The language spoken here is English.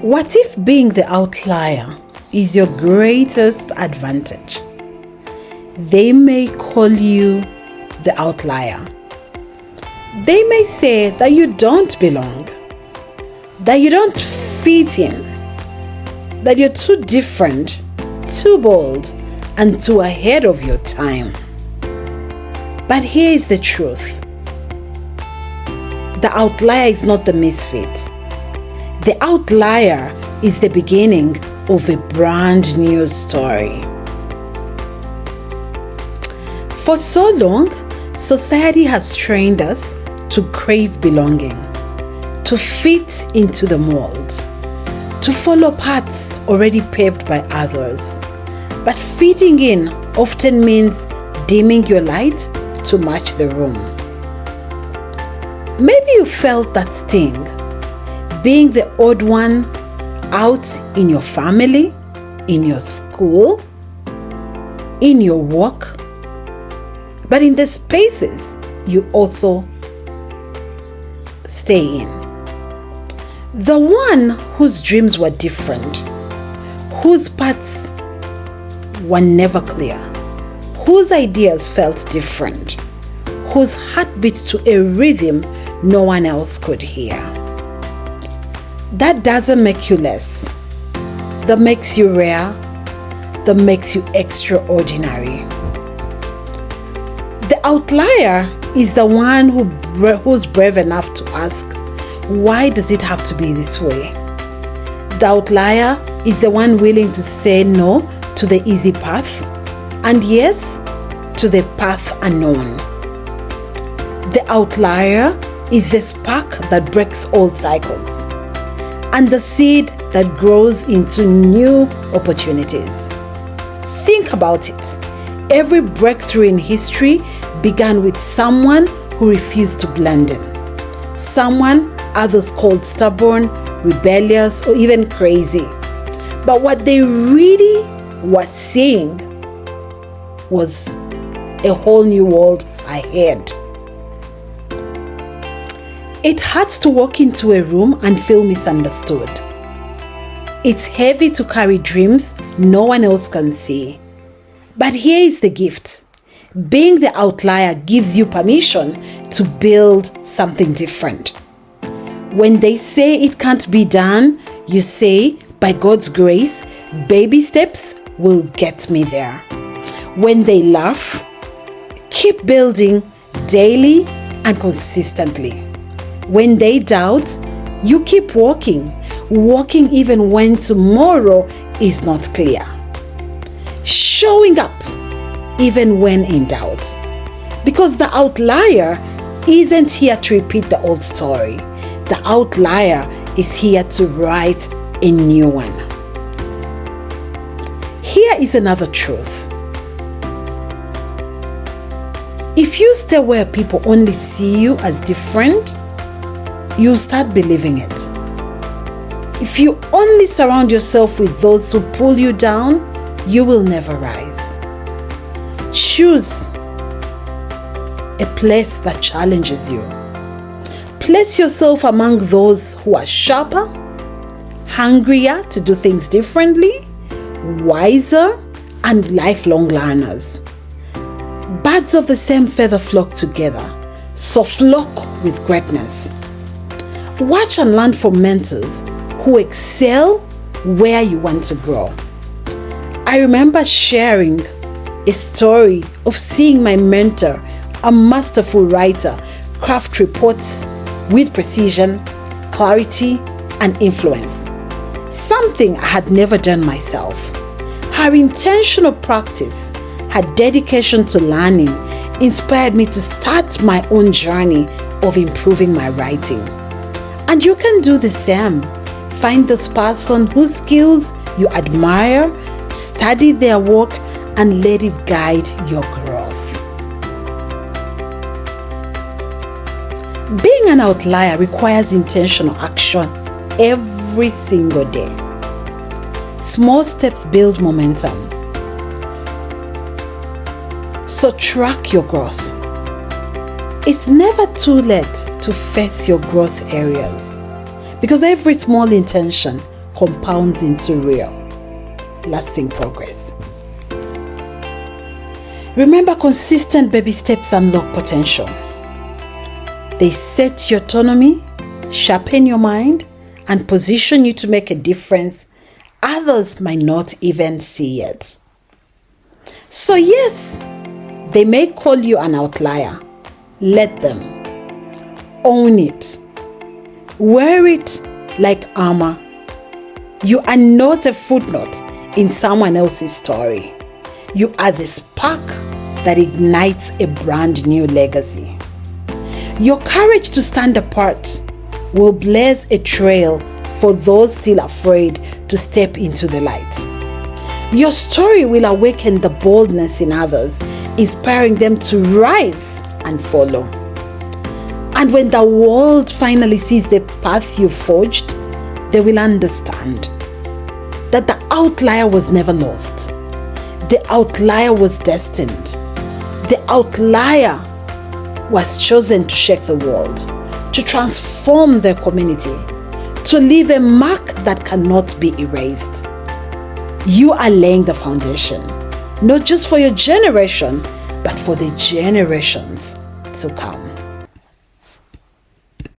What if being the outlier is your greatest advantage? They may call you the outlier. They may say that you don't belong, that you don't fit in, that you're too different, too bold, and too ahead of your time. But here is the truth. The outlier is not the misfit. The outlier is the beginning of a brand new story. For so long, society has trained us to crave belonging, to fit into the mold, to follow paths already paved by others. But fitting in often means dimming your light to match the room. Maybe you felt that sting, being the odd one out in your family, in your school, in your work, but in the spaces you also stay in. The one whose dreams were different, whose paths were never clear, whose ideas felt different, whose heart beat to a rhythm no one else could hear. That doesn't make you less. That makes you rare. That makes you extraordinary. The outlier is the one who's brave enough to ask, why does it have to be this way? The outlier is the one willing to say no to the easy path and yes to the path unknown. The outlier is the spark that breaks old cycles and the seed that grows into new opportunities. Think about it. Every breakthrough in history began with someone who refused to blend in. Someone others called stubborn, rebellious, or even crazy. But what they really were seeing was a whole new world ahead. It hurts to walk into a room and feel misunderstood. It's heavy to carry dreams no one else can see. But here is the gift. Being the outlier gives you permission to build something different. When they say it can't be done, you say, by God's grace, baby steps will get me there. When they laugh, keep building daily and consistently. When they doubt, you keep walking even when tomorrow is not clear. Showing up even when in doubt. Because the outlier isn't here to repeat the old story. The outlier is here to write a new one. Here is another truth. If you stay where people only see you as different, you'll start believing it. If you only surround yourself with those who pull you down, you will never rise. Choose a place that challenges you. Place yourself among those who are sharper, hungrier to do things differently, wiser, and lifelong learners. Birds of the same feather flock together, so flock with greatness. Watch and learn from mentors who excel where you want to grow. I remember sharing a story of seeing my mentor, a masterful writer, craft reports with precision, clarity, and influence. Something I had never done myself. Her intentional practice, her dedication to learning, inspired me to start my own journey of improving my writing. And you can do the same. Find this person whose skills you admire, study their work, and let it guide your growth. Being an outlier requires intentional action every single day. Small steps build momentum. So track your growth. It's never too late to face your growth areas, because every small intention compounds into real, lasting progress. Remember, consistent baby steps unlock potential. They set your autonomy, sharpen your mind, and position you to make a difference others might not even see yet. So yes, they may call you an outlier. Let them. Own it. Wear it like armor. You are not a footnote in someone else's story. You are the spark that ignites a brand new legacy. Your courage to stand apart will blaze a trail for those still afraid to step into the light. Your story will awaken the boldness in others, inspiring them to rise and follow. And when the world finally sees the path you forged, they will understand that the outlier was never lost. The outlier was destined. The outlier was chosen to shake the world, to transform their community, to leave a mark that cannot be erased. You are laying the foundation, not just for your generation, but for the generations to come.